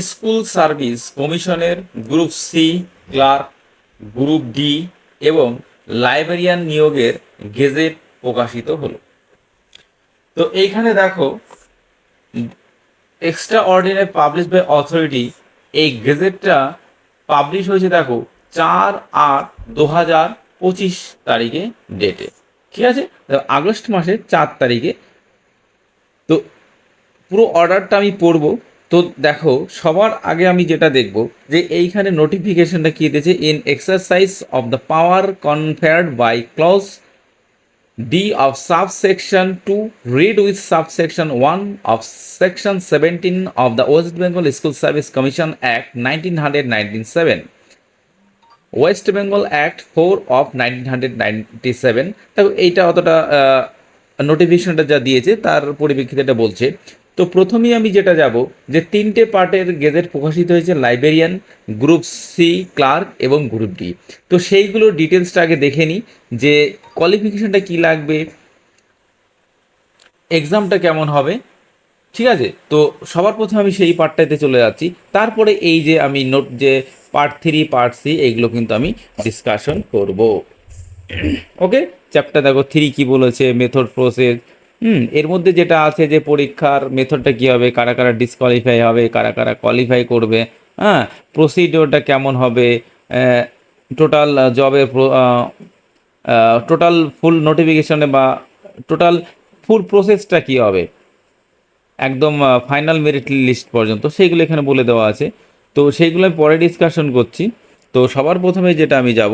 School service কমিশনের group C clerk, group D এবং librarian নিয়োগের গেজেট প্রকাশিত হলো। তো এইখানে দেখো, extraordinary publish by authority, এই গেজেটটা পাবলিশ হয়েছে দেখো 4/8/2025 তারিখে ডেটে, ঠিক আছে, আগস্ট মাসের 4 তারিখে। তো পুরো অর্ডারটা আমি পড়বো। তো দেখো, সবার আগে আমি যেটা দেখব যে এইখানে নোটিফিকেশনটা কি দিয়েছে, in exercise of the power conferred by clause D of subsection 2 read with subsection 1 of section 17 of the West Bengal School Service Commission Act 1997, West Bengal act 4 of 1997। দেখো এইটা অতটা নোটিফিকেশনটা যা দিয়েছে তার পরিপ্রেক্ষিতে এটা বলছে। তো প্রথমেই আমি যেটা যাব যে 3টে পার্টের গেজেট প্রকাশিত হয়েছে, লাইব্রেরিয়ান, গ্রুপ সি ক্লার্ক এবং গ্রুপ ডি। তো সেইগুলোর ডিটেলসটা আগে দেখে নিই যে কোয়ালিফিকেশনটা কী লাগবে, এক্সামটা কেমন হবে, ঠিক আছে। তো সবার প্রথমে আমি সেই পার্টটাতে চলে যাচ্ছি, তারপরে এই যে আমি নোট যে পার্ট 3 পার্ট সি এইগুলো কিন্তু আমি ডিসকাশন করব। ওকে, চ্যাপ্টার দেখো 3 কি বলেছে, মেথড প্রসেস। এর মধ্যে যেটা আছে যে পরীক্ষার মেথডটা কী হবে, কারা কারা ডিসকোয়ালিফাই হবে, কারা কারা কোয়ালিফাই করবে, হ্যাঁ, প্রসিডিওরটা কেমন হবে, টোটাল জবের টোটাল ফুল নোটিফিকেশনে বা টোটাল ফুল প্রসেসটা কী হবে একদম ফাইনাল মেরিট লিস্ট পর্যন্ত, সেইগুলো এখানে বলে দেওয়া আছে। তো সেইগুলো আমি পরে ডিসকাশন করছি। তো সবার প্রথমে যেটা আমি যাব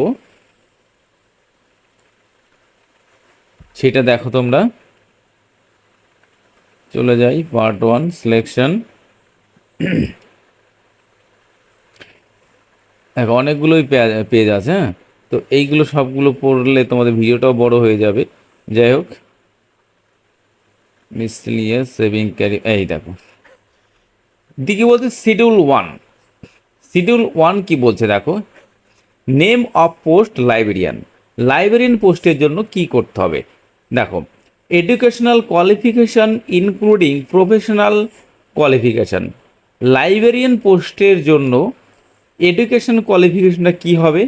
সেটা দেখো, তোমরা চলে যাই পার্ট 1 সিলেকশন। দেখো অনেকগুলোই পেজ আছে, হ্যাঁ। তো এইগুলো সবগুলো পড়লে তোমাদের ভিডিওটাও বড় হয়ে যাবে। যাই হোক, মিসলিনিয়াস সেভিং ক্যারি, এই দেখো দিকে বলছে শিডিউল 1। শিডিউল 1 কি বলছে দেখো, name of post librarian. Librarian পোস্টের জন্য কি করতে হবে দেখো, educational qualification including professional qualification. Librarian পোস্টের জন্য এডুকেশন কোয়ালিফিকেশনটা কী হবে,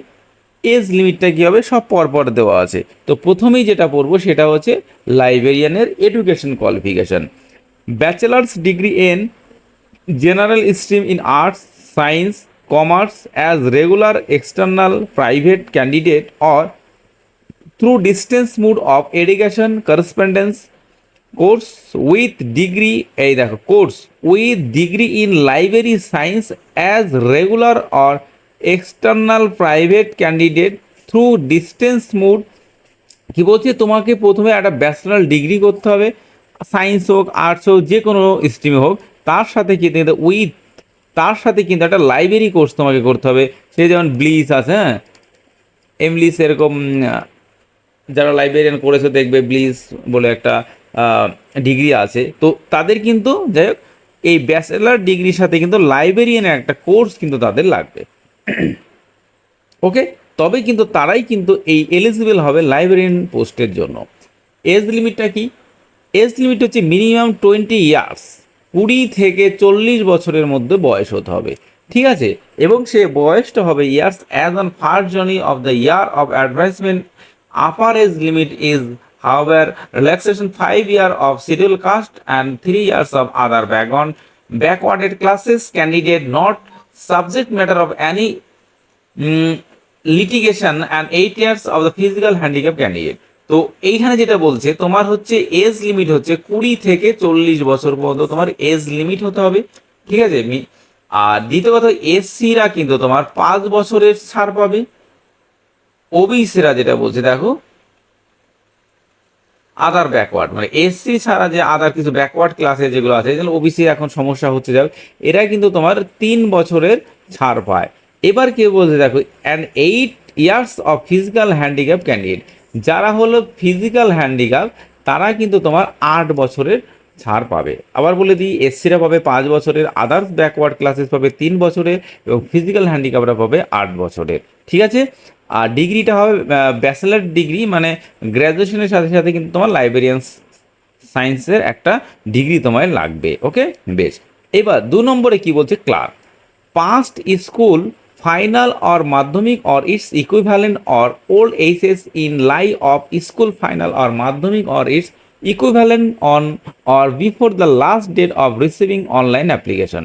এজ লিমিটটা কী হবে, সব পরপর দেওয়া আছে। তো প্রথমেই যেটা পড়বো সেটা হচ্ছে লাইব্রেরিয়ানের education qualification. Bachelors degree in general stream in arts, science, commerce as regular external private candidate or through distance mode of education correspondence course with degree, এই দেখো course with degree in library science as regular or external private candidate through distance mode। কি বলছে, তোমাকে প্রথমে একটা bachelor degree করতে হবে, science হোক আর্টস হোক যে কোনো স্ট্রিমে হোক, তার সাথে কি উইথ, তার সাথে কিন্তু একটা লাইব্রেরি কোর্স তোমাকে করতে হবে। সে যেমন ব্লিস আছে, হ্যাঁ, এমলিস, এরকম যারা লাইব্রেরিয়ান করেছে দেখবে ব্লিস বলে একটা ডিগ্রি আছে। তো তাদের কিন্তু যাই হোক এই ব্যাচেলার ডিগ্রির সাথে কিন্তু লাইব্রেরিয়ানের একটা কোর্স কিন্তু তাদের লাগবে। ওকে, তবে কিন্তু তারাই কিন্তু এই এলিজিবল হবে লাইব্রেরিয়ান পোস্টের জন্য। এজ লিমিটটা কি, এজ লিমিট হচ্ছে মিনিমাম 20 ইয়ার্স, 20 থেকে 40 বছরের মধ্যে বয়স হতে হবে, ঠিক আছে। এবং সে বয়সটা হবে ইয়ার্স অ্যাজ অন ফার্স্ট জার্নি of the year of advertisement. Upper age limit is however relaxation 5 years of scheduled caste and 3 years of other backwarded classes candidate not subject matter of any litigation and 8 years of the physical handicap candidate। তো এইখানে যেটা বলছে তোমার হচ্ছে age limit হচ্ছে 20 থেকে 40 বছর পর্যন্ত তোমার এজ লিমিট হতে হবে, ঠিক আছে। আর দ্বিতীয় কথা, এসসিরা কিন্তু তোমার 5 বছরের ছাড় পাবে। ওবিসিরা যেটা বলছে দেখো, আদার ব্যাকওয়ার্ড, মানে এসসি ছাড়া যে আদার কিছু ব্যাকওয়ার্ড ক্লাসে যেগুলো আছে, যেগুলো ওবিসি এখন সমস্যা হচ্ছে যাবে, এরা কিন্তু তোমার 3 বছরের ছাড় পায়। এবার কেউ বলছে দেখো, and 8 years of physical handicap candidate, যারা হলো ফিজিক্যাল হ্যান্ডিক্যাপ তারা কিন্তু তোমার 8 বছরের ছাড় পাবে। আবার বলে দিই, এসসিরা পাবে 5 বছরের, আদার্স ব্যাকওয়ার্ড ক্লাসেস পাবে 3 বছরের এবং ফিজিক্যাল হ্যান্ডিক্যাপরা পাবে 8 বছরের, ঠিক আছে। আর ডিগ্রিটা হবে ব্যাচেলার ডিগ্রি, মানে গ্র্যাজুয়েশনের সাথে সাথে কিন্তু তোমার লাইব্রেরিয়ান সায়েন্সের একটা ডিগ্রি তোমার লাগবে। ওকে, বেশ। এবার 2 নম্বরে কি বলছে, clerk. Passed school final or Madhyamik or its equivalent or hold HS in lieu of school final or Madhyamik or its equivalent on or before the last date of receiving online application.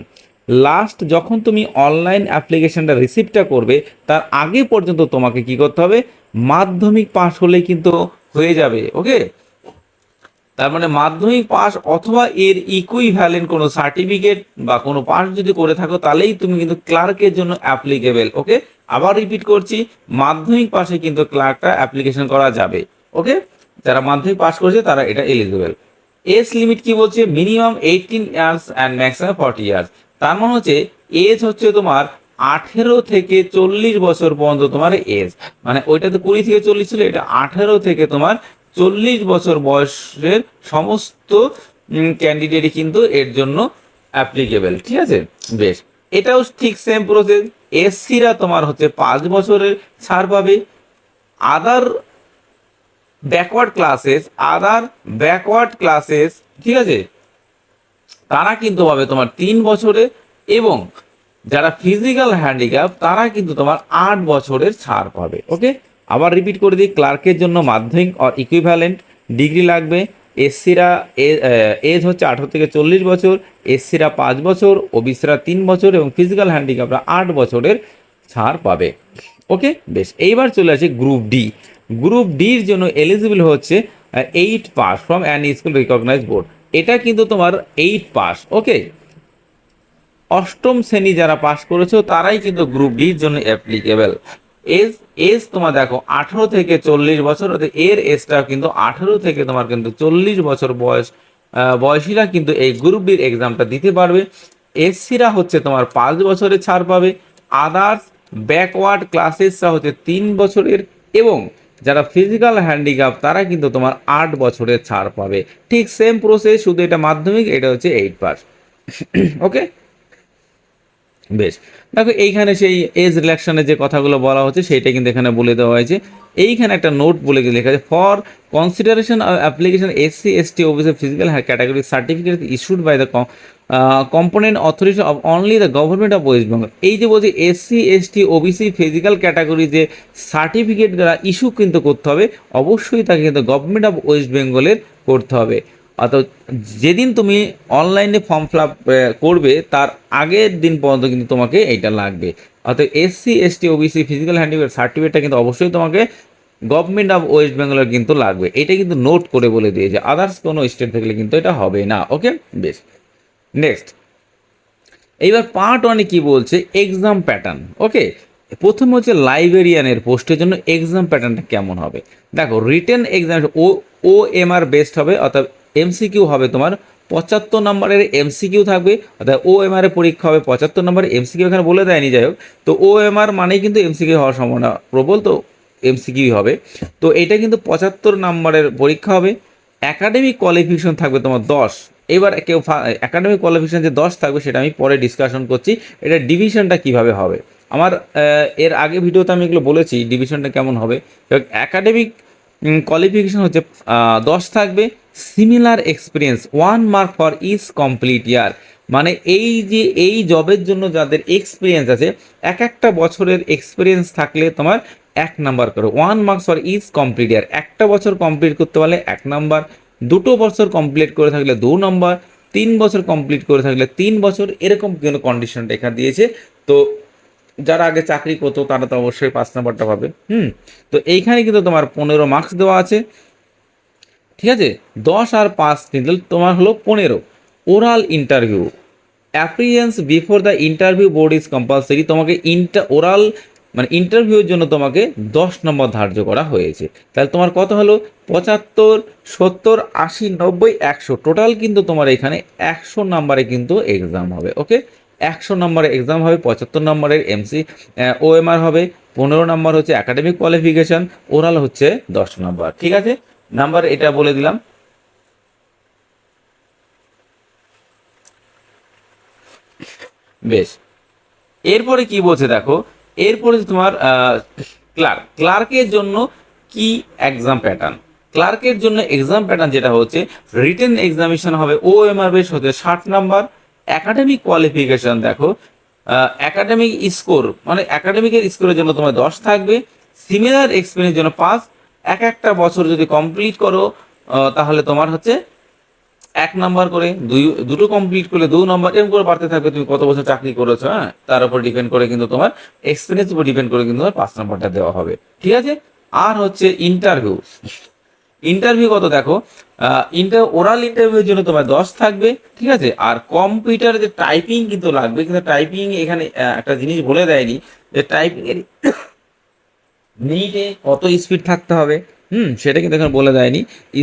Last যখন তুমি online অ্যাপ্লিকেশনটা রিসিভটা করবে তার আগে পর্যন্ত তোমাকে কি করতে হবে, মাধ্যমিক পাস হলে কিন্তু হয়ে যাবে। ওকে, তার মানে মাধ্যমিক পাস অথবা এর ইকুইভ্যালেন্ট কোনো সার্টিফিকেট বা কোনো পাস যদি করে থাকো তাহলেই তুমি কিন্তু ক্লার্কের জন্য অ্যাপ্লিকেবল। ওকে, আবার রিপিট করছি, মাধ্যমিক পাশে কিন্তু ক্লার্কটা অ্যাপ্লিকেশন করা যাবে। ওকে, যারা মাধ্যমিক পাস করেছে তারা এটা এলিজিবল। এজ লিমিট কি বলছে, minimum 18 years and maximum 40 years. তার মানে হচ্ছে এজ হচ্ছে তোমার 18 থেকে 40 বছর পর্যন্ত তোমার এজ, মানে ওইটা তো 20 থেকে 40 ছিল, এটা 18 থেকে তোমার 40 বছর বয়সের সমস্ত ক্যান্ডিডেটই কিন্তু এর জন্য অ্যাপ্লিকেবল। ঠিক আছে, বেশ, এটাও ঠিক সেম প্রসেস। এসসিরা তোমার হচ্ছে 5 বছরের ছাড় পাবে। আদার ব্যাকওয়ার্ড ক্লাসেস ঠিক আছে, তারা কিন্তু পাবে তোমার 3 বছরে, এবং যারা ফিজিক্যাল হ্যান্ডিক্যাপ তারা কিন্তু তোমার 8 বছরের ছাড় পাবে। ওকে, আবার রিপিট করে দিই, ক্লার্কের জন্য মাধ্যমিক অর ইকুইভ্যালেন্ট ডিগ্রি লাগবে। এসসিরা এজ হচ্ছে 18 থেকে 40 বছর, এসসিরা 5 বছর, ওবিসিরা 3 বছর এবং ফিজিক্যাল হ্যান্ডিক্যাপরা 8 বছরের ছাড় পাবে। ওকে, বেশ, এইবার চলে আসি গ্রুপ ডি। গ্রুপ ডির জন্য এলিজিবল হচ্ছে 8 pass from an school recognise board. এটা কিন্তু তোমার 8 পাস। ওকে, অষ্টম শ্রেণী যারা পাস করেছো তারাই কিন্তু গ্রুপ ডির জন্য অ্যাপ্লিকেবল। এজ তোমার দেখো 18 থেকে 40 বছর, এর এজটা কিন্তু 18 থেকে তোমার কিন্তু 40 বছর বয়সীরা কিন্তু এই গ্রুপ ডির এক্সামটা দিতে পারবে। এসসিরা হচ্ছে তোমার 5 বছরের ছাড় পাবে। আদার্স ব্যাকওয়ার্ড ক্লাসেসরা হচ্ছে 3 বছরের, এবং যারা ফিজিক্যাল হ্যান্ডিক্যাপ তারা কিন্তু তোমার 8 বছরের ছাড় পাবে। ঠিক সেম প্রসেস, শুধু এটা মাধ্যমিক, এটা হচ্ছে 8 পাস। ওকে, বেশ, দেখো এইখানে সেই এজ রিল্যাকশনের যে কথাগুলো বলা হচ্ছে সেইটা কিন্তু এখানে বলে দেওয়া হয়েছে। এইখানে একটা নোট বলে লেখা আছে, for consideration of application SC ST OBC physical category certificate issued by the component authority of only the government of West Bengal. এই যে বলছে SC ST OBC physical category যে সার্টিফিকেট দ্বারা ইস্যু কিন্তু করতে হবে, অবশ্যই তাকে কিন্তু গভর্নমেন্ট অফ ওয়েস্ট বেঙ্গলের করতে হবে। অর্থাৎ যেদিন তুমি অনলাইনে ফর্ম ফিল আপ করবে তার আগের দিন পর্যন্ত কিন্তু তোমাকে এইটা লাগবে। অর্থাৎ SC ST OBC physical handicap সার্টিফিকেটটা কিন্তু অবশ্যই তোমাকে গভর্নমেন্ট অফ ওয়েস্ট বেঙ্গলের কিন্তু লাগবে। এটা কিন্তু নোট করে বলে দিয়েছে, আদার্স কোনো স্টেট থাকলে কিন্তু এটা হবে না। ওকে, বেশ, নেক্সট এইবার পার্ট ওয়ানে কি বলছে, এক্সাম প্যাটার্ন। ওকে, প্রথমে হচ্ছে লাইব্রেরিয়ানের পোস্টের জন্য এক্সাম প্যাটার্নটা কেমন হবে। দেখো, রিটেন এক্সাম ও এম আর বেস্ট হবে, অর্থাৎ এমসিকিউ হবে তোমার 75 নম্বরের এমসিকিউ থাকবে, অর্থাৎ ও এম আর এর পরীক্ষা হবে 75 নম্বরের এমসিকিউ, এখানে বলে দেয়নি, যাই হোক। তো ও এম আর মানেই কিন্তু এমসিকিউ হওয়ার সম্ভাবনা প্রবল, তো এমসিকিউ হবে। তো এটা কিন্তু 75 নম্বরের পরীক্ষা হবে। একাডেমিক কোয়ালিফিকেশন থাকবে তোমার 10। এবার কেউ একাডেমিক কোয়ালিফিকেশন যে 10 থাকবে সেটা আমি পরে ডিসকাশন করছি, এটা ডিভিশনটা কিভাবে হবে। আমার এর আগে ভিডিওতে আমি এগুলো বলেছি ডিভিশনটা কেমন হবে। একাডেমিক কোয়ালিফিকেশন হচ্ছে 10 থাকবে। Similar experience 1 mark for each complete year, মানে এই যে এই জবের জন্য যাদের এক্সপিরিয়েন্স আছে, একটা বছরের এক্সপিরিয়েন্স থাকলে তোমার 1 নাম্বার করে, 1 মার্কস ফর ইচ কমপ্লিট ইয়ার। একটা বছর কমপ্লিট করতে পারলে 1 নাম্বার, 2 বছর কমপ্লিট করে থাকলে 2 নাম্বার, 3 বছর কমপ্লিট করে থাকলে 3 বছর, এরকম কিন্তু কন্ডিশনটা এখানে দিয়েছে। তো যারা আগে চাকরি করতো তারা তো অবশ্যই 5 নাম্বারটা পাবে। তো এইখানে কিন্তু তোমার 15 মার্কস দেওয়া আছে। ঠিক আছে, 10 আর 5 কিন্তু তোমার হলো 15। Oral interview appearance before the interview board is compulsory. তোমাকে ওরাল মানে ইন্টারভিউর জন্য তোমাকে 10 নম্বর ধার্য করা হয়েছে। তাহলে তোমার কত হলো, 75, 70, 80, 90, 100, টোটাল কিন্তু তোমার এখানে 100 নম্বরে কিন্তু এক্সাম হবে। ওকে, 100 নম্বরের এক্সাম হবে, 75 নম্বরের ওএমআর হবে, 15 নম্বর হচ্ছে একাডেমিক কোয়ালিফিকেশন, ওরাল হচ্ছে 10 নম্বর। ঠিক আছে, নাম্বার এটা বলে দিলাম। বেশ, এরপরে কি বলছে দেখো, এরপরে তোমার ক্লার্কের জন্য কি এক্সাম প্যাটার্ন। ক্লার্কের জন্য এক্সাম প্যাটার্ন যেটা হচ্ছে, রিটেন এক্সামিনেশন হবে, ওএমআর বেস হচ্ছে 60 নাম্বার। একাডেমিক কোয়ালিফিকেশন দেখো, একাডেমিক স্কোর মানে একাডেমিকের স্কোরের জন্য তোমার 10 থাকবে, সিমিলার এক্সপিরিয়েন্সের জন্য 5। একটা বছর যদি কমপ্লিট করো তাহলে তোমার হচ্ছে 1 নাম্বার করে, দুটো কমপ্লিট করলে 2 নাম্বার, এরকম করে বাড়তে থাকবে। তুমি কত বছর চাকরি করেছো, হ্যাঁ, তার উপর ডিপেন্ড করে কিন্তু তোমার এক্সপিরিয়েন্স উপর ডিপেন্ড করে কিন্তু তোমার 5 নাম্বারটা দেওয়া হবে। ঠিক আছে। আর হচ্ছে ইন্টারভিউ। ইন্টারভিউ কত দেখো, ওরাল ইন্টারভিউর জন্য তোমার 10 থাকবে। ঠিক আছে। আর কম্পিউটার যে টাইপিং কিন্তু লাগবে, কিন্তু টাইপিং এখানে একটা জিনিস বলে দেয়নি যে টাইপিং এর মিনিটে কত স্পিড থাকতে হবে, সেটা কিন্তু এখানে বলে দেয়নি,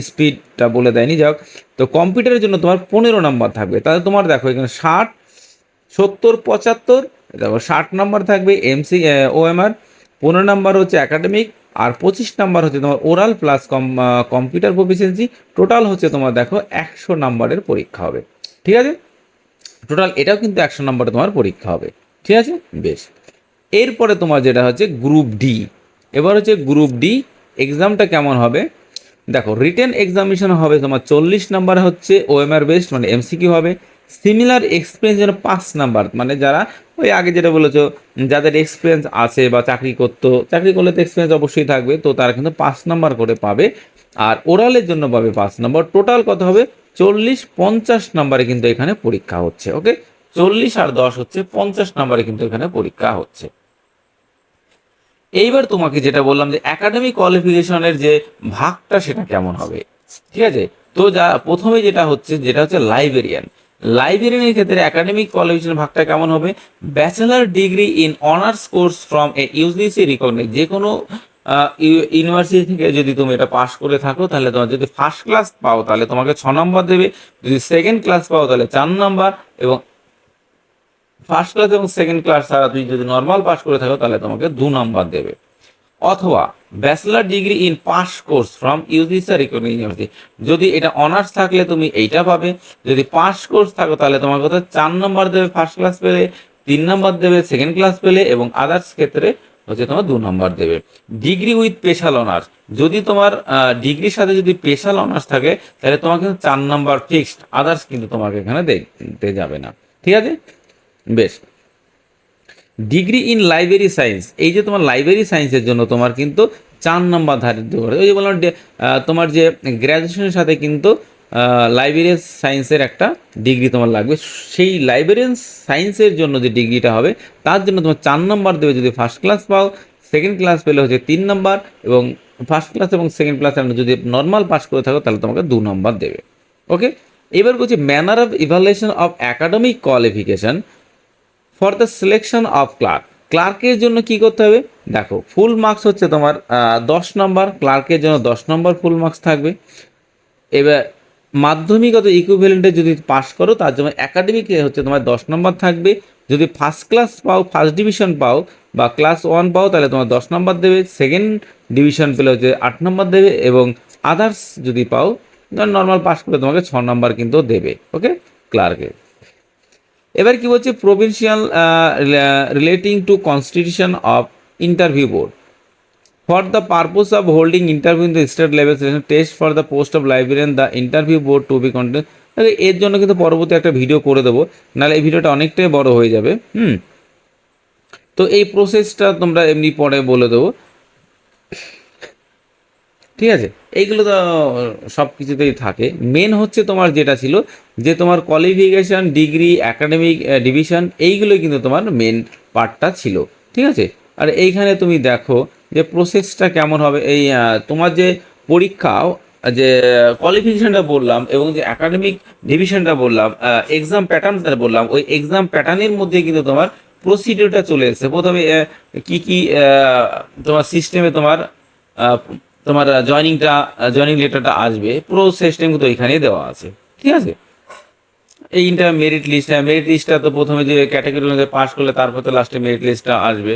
স্পিডটা বলে দেয়নি। যাই হোক, তো কম্পিউটারের জন্য তোমার 15 নাম্বার থাকবে। তাহলে তোমার দেখো এখানে 60, 70, 75, দেখো 60 নাম্বার থাকবে এমসি ওএমআর, 15 নাম্বার হচ্ছে একাডেমিক, আর 25 নাম্বার হচ্ছে তোমার oral plus computer proficiency. Total হচ্ছে তোমার দেখো 100 নাম্বারের পরীক্ষা হবে। ঠিক আছে। টোটাল এটাও কিন্তু 100 নাম্বারে তোমার পরীক্ষা হবে। ঠিক আছে। বেশ, এরপরে তোমার যেটা হচ্ছে গ্রুপ ডি। এবার হচ্ছে গ্রুপ ডি এক্সামটা কেমন হবে দেখো, রিটেন এক্সামিনেশন হবে তোমার 40 নাম্বার, হচ্ছে ওএমআর বেসড মানে এমসিকিউ হবে। সিমিলার এক্সপিরিয়েন্স যেন 5 নাম্বার, মানে যারা ওই আগে যেটা বলেছো যাদের এক্সপিরিয়েন্স আছে বা চাকরি করলে তো এক্সপিরিয়েন্স অবশ্যই থাকবে, তো তারা কিন্তু 5 নাম্বার করে পাবে। আর ওরালের জন্য পাবে 5 নাম্বার। টোটাল কত হবে 40, 50 নাম্বারে কিন্তু এখানে পরীক্ষা হচ্ছে। ওকে, 40 আর 10 হচ্ছে 50 নাম্বারে কিন্তু এখানে পরীক্ষা হচ্ছে। এইবার তোমাকে যেটা বললাম যে একাডেমিক কোয়ালিফিকেশনের যে ভাগটা সেটা কেমন হবে। ঠিক আছে। তো প্রথমে যেটা হচ্ছে লাইব্রেরিয়ান। লাইব্রেরিয়ানের ক্ষেত্রে একাডেমিক কোয়ালিফিকেশন ভাগটা কেমন হবে, bachelor degree in honours course from a UGC recognised, যে কোনো ইউনিভার্সিটি থেকে যদি তুমি এটা পাস করে থাকো তাহলে তোমার যদি ফার্স্ট ক্লাস পাও তাহলে তোমাকে 6 নাম্বার দেবে, যদি সেকেন্ড ক্লাস পাও তাহলে 4 নাম্বার, এবং ফার্স্ট ক্লাস এবং সেকেন্ড ক্লাস ছাড়া তুমি যদি নর্মাল পাস করে থাকো তাহলে তোমাকে 2 নাম্বার দেবে। অথবা bachelor degree in pass course from UGC recognised university, যদি এটা অনার্স থাকলে তুমি এইটা পাবে, যদি পাস কোর্স থাকো তাহলে তোমার কথা 4 নাম্বার দেবে ফার্স্ট ক্লাস পেলে, 3 নাম্বার দেবে সেকেন্ড ক্লাস পেলে, এবং আদার্স ক্ষেত্রে হচ্ছে তোমার 2 নাম্বার দেবে। ডিগ্রি উইথ স্পেশাল অনার্স, যদি তোমার ডিগ্রির সাথে যদি স্পেশাল অনার্স থাকে তাহলে তোমাকে কিন্তু 4 নাম্বার ফিক্সড, আদার্স কিন্তু তোমাকে এখানে দেখতে যাবে না। ঠিক আছে। বেশ, ডিগ্রি ইন লাইব্রেরি সায়েন্স, এই যে তোমার লাইব্রেরি সায়েন্সের জন্য তোমার কিন্তু 4 নাম্বার ধারিত করে। ওই যে বললাম তোমার যে গ্র্যাজুয়েশনের সাথে কিন্তু লাইব্রেরি সায়েন্সের একটা ডিগ্রি তোমার লাগবে। সেই লাইব্রেরিয়ান সায়েন্সের জন্য যে ডিগ্রিটা হবে তার জন্য তোমার 4 নাম্বার দেবে যদি ফার্স্ট ক্লাস পাও, সেকেন্ড ক্লাস পেলে হচ্ছে 3 নাম্বার, এবং ফার্স্ট ক্লাস এবং সেকেন্ড ক্লাস যদি নর্মাল পাস করে থাকো তাহলে তোমাকে 2 নাম্বার দেবে। ওকে, এবার বলছি manner of evaluation of academic qualification for the selection of clerk. ক্লার্কের জন্য কি করতে হবে দেখো, ফুল মার্কস হচ্ছে তোমার 10 নাম্বার, ক্লার্কের জন্য 10 নাম্বার ফুল মার্কস থাকবে। এবার মাধ্যমিকগত ইকুইভ্যালেন্টে যদি পাস করো তার জন্য একাডেমিকে হচ্ছে তোমার 10 নাম্বার থাকবে। যদি ফার্স্ট ক্লাস পাও, ফার্স্ট ডিভিশন পাও বা ক্লাস 1 পাও তাহলে তোমার 10 নাম্বার দেবে, সেকেন্ড ডিভিশন পেলে হচ্ছে 8 নাম্বার দেবে, এবং আদার্স যদি পাও নর্মাল পাস করলে তোমাকে 6 নাম্বার কিন্তু দেবে। ওকে, ক্লার্কে। এবার কি বলছে, provincial relating to constitution of interview board for the purpose of holding interview in the state level selection test for the post of librarian the interview board to be continue. এর জন্য কিন্তু পরবর্তী একটা ভিডিও করে দেবো, নাহলে এই ভিডিওটা অনেকটাই বড় হয়ে যাবে। তো এই প্রসেসটা তোমরা এমনি পরে বলে দেবো। ঠিক আছে, এইগুলো তো সব কিছুতেই থাকে। মেন হচ্ছে তোমার যেটা ছিল যে তোমার কোয়ালিফিকেশান, ডিগ্রি, একাডেমিক ডিভিশন, এইগুলোই কিন্তু তোমার মেন পার্টটা ছিল। ঠিক আছে। আর এইখানে তুমি দেখো যে প্রসেসটা কেমন হবে। এই তোমার যে পরীক্ষা, যে কোয়ালিফিকেশানটা বললাম এবং যে একাডেমিক ডিভিশনটা বললাম, এক্সাম প্যাটার্নটা বললাম, ওই এক্সাম প্যাটার্নের মধ্যে কিন্তু তোমার প্রসিডিওরটা চলে এসেছে। প্রথমে কি কি তোমার সিস্টেমে তোমার তোমার জয়নিং লেটারটা আসবে, পুরো সিস্টেম কিন্তু এখানেই দেওয়া আছে। ঠিক আছে। এইটা মেরিট লিস্টটা তো প্রথমে যে ক্যাটাগরি অনুযায়ী পাস করলে তারপর তো লাস্টে মেরিট লিস্টটা আসবে।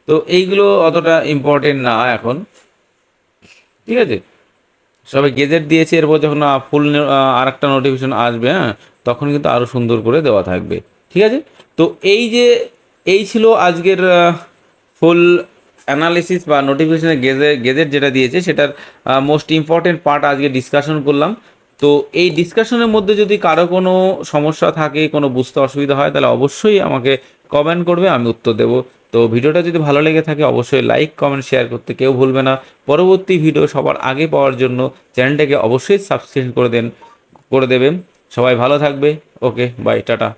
তো এইগুলো অতটা ইম্পর্টেন্ট না এখন। ঠিক আছে, সবাই গেজেট দিয়েছে, এরপর যখন ফুল আর একটা নোটিফিকেশন আসবে, হ্যাঁ, তখন কিন্তু আরও সুন্দর করে দেওয়া থাকবে। ঠিক আছে। তো এই ছিল আজকের ফুল অ্যানালিসিস বা নোটিফিকেশনের গেজেট যেটা দিয়েছে সেটার মোস্ট ইম্পর্টেন্ট পার্ট আজকে ডিসকাশন করলাম। তো এই ডিসকাশনের মধ্যে যদি কারো কোনো সমস্যা থাকে, কোনো বুঝতে অসুবিধা হয়, তাহলে অবশ্যই আমাকে কমেন্ট করবে, আমি উত্তর দেবো। তো ভিডিওটা যদি ভালো লেগে থাকে অবশ্যই লাইক, কমেন্ট, শেয়ার করতে কেউ ভুলবে না। পরবর্তী ভিডিও সবার আগে পাওয়ার জন্য চ্যানেলটাকে অবশ্যই সাবস্ক্রাইব করে দেবেন। সবাই ভালো থাকবে। ওকে, বাই, টাটা।